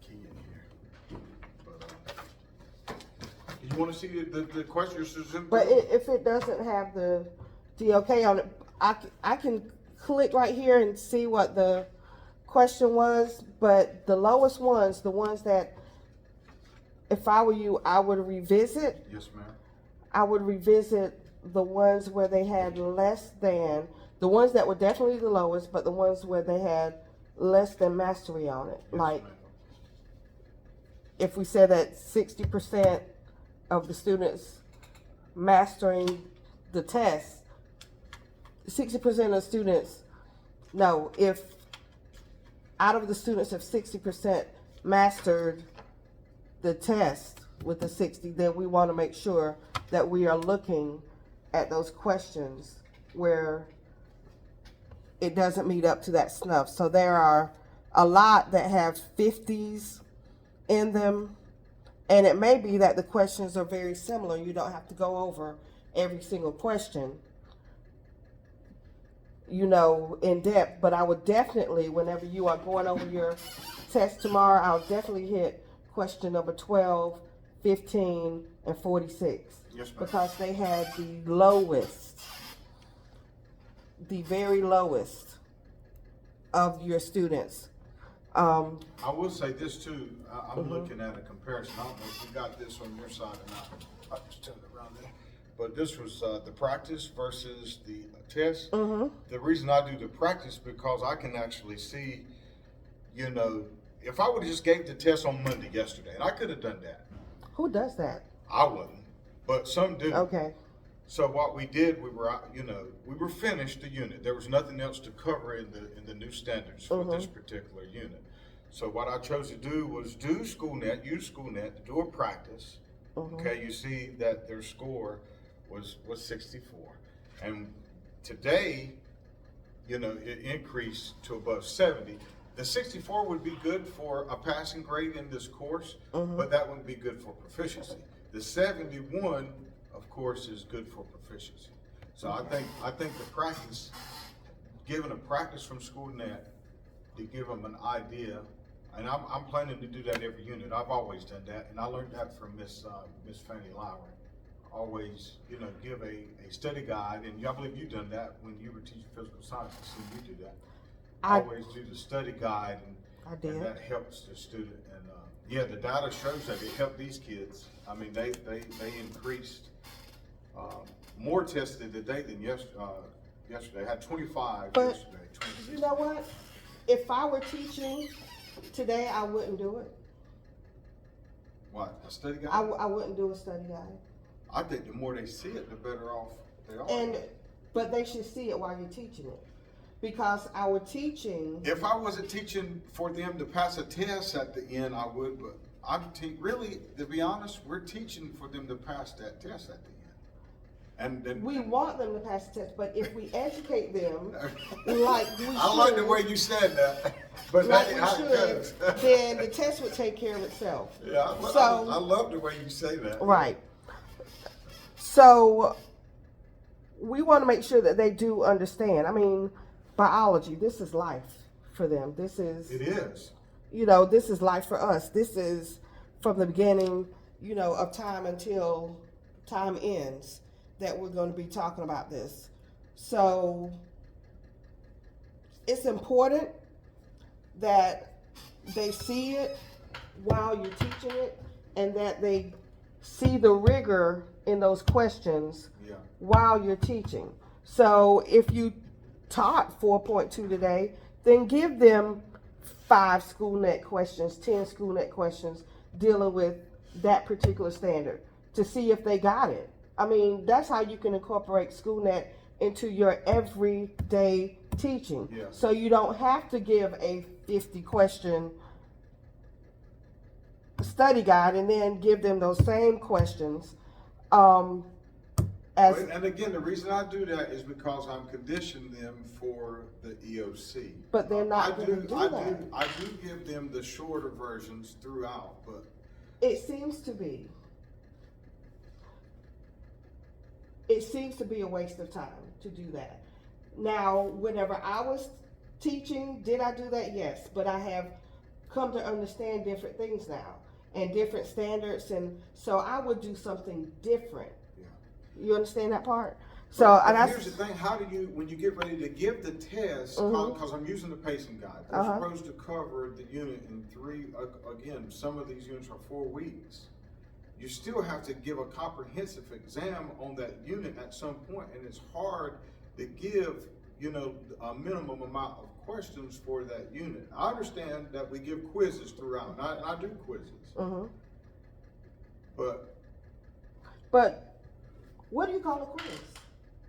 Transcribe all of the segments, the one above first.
key in here. But, you want to see the questions? But if it doesn't have the DOK on it, I can click right here and see what the question was. But the lowest ones, the ones that, if I were you, I would revisit. Yes, ma'am. I would revisit the ones where they had less than, the ones that were definitely the lowest, but the ones where they had less than mastery on it. Yes, like, ma'am. if we said that 60% of the students mastering the test, 60% of the students, no, if out of the students, if 60% mastered the test with the 60, then we want to make sure that we are looking at those questions where it doesn't meet up to that snuff. So there are a lot that have 50s in them, and it may be that the questions are very similar. You don't have to go over every single question, you know, in depth, but I would definitely, whenever you are going over your test tomorrow, I'll definitely hit question number 12, 15, and 46. Yes, ma'am. Because they had the lowest, the very lowest of your students. I will say this too. I'm looking at a comparison. I don't know if you got this on your side or not. I'll just turn it around there. But this was the practice versus the test. The reason I do the practice because I can actually see, you know, if I would have just gave the test on Monday yesterday, and I could have done that. Who does that? I wouldn't, but some do. Okay. So what we did, we were finished the unit. There was nothing else to cover in the new standards for this particular unit. So what I chose to do was use SchoolNet to do a practice. Okay, you see that their score was 64, and today, you know, it increased to above 70. The 64 would be good for a passing grade in this course, but that wouldn't be good for proficiency. The 71, of course, is good for proficiency. So I think the practice, given a practice from SchoolNet to give them an idea, and I'm planning to do that every unit. I've always done that, and I learned that from Miss Fanny Lowry. Always, you know, give a study guide, and I believe you've done that when you were teaching physical science. I've seen you do that. Always do the study guide, and that helps the student. And yeah, the data shows that it helped these kids. I mean, they increased more tested today than yesterday. I had 25 But yesterday. 26. you know what? If I were teaching today, I wouldn't do it. What, a study guide? I wouldn't do a study guide. I think the more they see it, the better off they are. But they should see it while you're teaching it. Because our teaching... If I wasn't teaching for them to pass a test at the end, I would, but really, to be honest, we're teaching for them to pass that test at the end. And then We want them to pass the test, but if we educate them like we should... I like the way you said that, but like that we ain't how it should, goes. then the test would take care of itself. Yeah, I love the way you say that. Right. So we want to make sure that they do understand. I mean, biology, this is life for them. This is... It is. You know, this is life for us. This is from the beginning, you know, of time until time ends that we're going to be talking about this. So it's important that they see it while you're teaching it and that they see the rigor in those questions while you're teaching. So if you taught 4.2 today, then give them 5 SchoolNet questions, 10 SchoolNet questions dealing with that particular standard to see if they got it. I mean, that's how you can incorporate SchoolNet into your everyday teaching. Yeah. So you don't have to give a 50-question study guide and then give them those same questions. And again, the reason I do that is because I'm conditioning them for the EOC. But they're not going to do that. I do give them the shorter versions throughout, but it seems to be a waste of time to do that. Now, whenever I was teaching, did I do that? Yes, but I have come to understand different things now and different standards, and so I would do something different. Yeah. You understand that part? So but and here's the thing: how do you, when you get ready to give the test, because I'm using the pacing guide, they're supposed to cover the unit in 3. Again, some of these units are 4 weeks. You still have to give a comprehensive exam on that unit at some point, and it's hard to give, you know, a minimum amount of questions for that unit. I understand that we give quizzes throughout, and I do quizzes, but what do you call a quiz?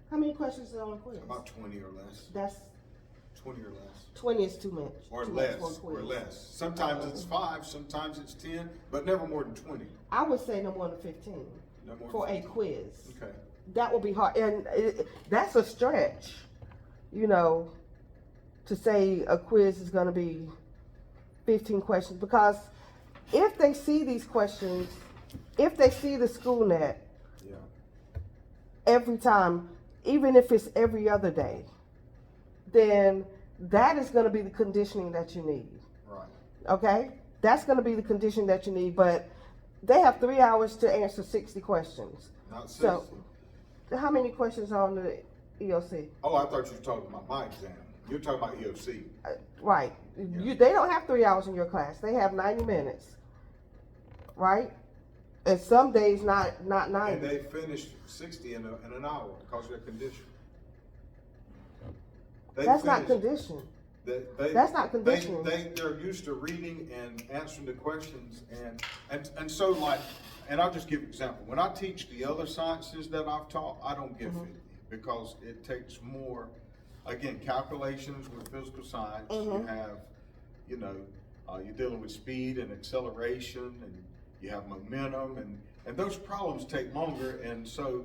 How many questions are on a quiz? about 20 or less. That's 20 or less. 20 is too much. Or too less, much for a or quiz. less. Sometimes it's 5, sometimes it's 10, but never more than 20. I would say no more than 15 No more for than a 15. quiz. Okay. That would be hard, and that's a stretch, you know, to say a quiz is going to be 15 questions, because if they see these questions, if they see the school net every time, even if it's every other day, then that is going to be the conditioning that you need. Right. Okay? That's going to be the conditioning that you need, but they have 3 hours to answer 60 questions. Not 60. So, how many questions are on the EOC? Oh, I thought you were talking about my exam. You're talking about EOC. Right. They don't have 3 hours in your class. They have 90 minutes. Right? And some days not 90. And they finish 60 in an hour because they're conditioned. That's not conditioned. That's not conditioning. They're used to reading and answering the questions, and so, like, and I'll just give an example. When I teach the other sciences that I've taught, I don't give 50 because it takes more, again, calculations with physical science. You have, you know, you're dealing with speed and acceleration, and you have momentum, and those problems take longer, and so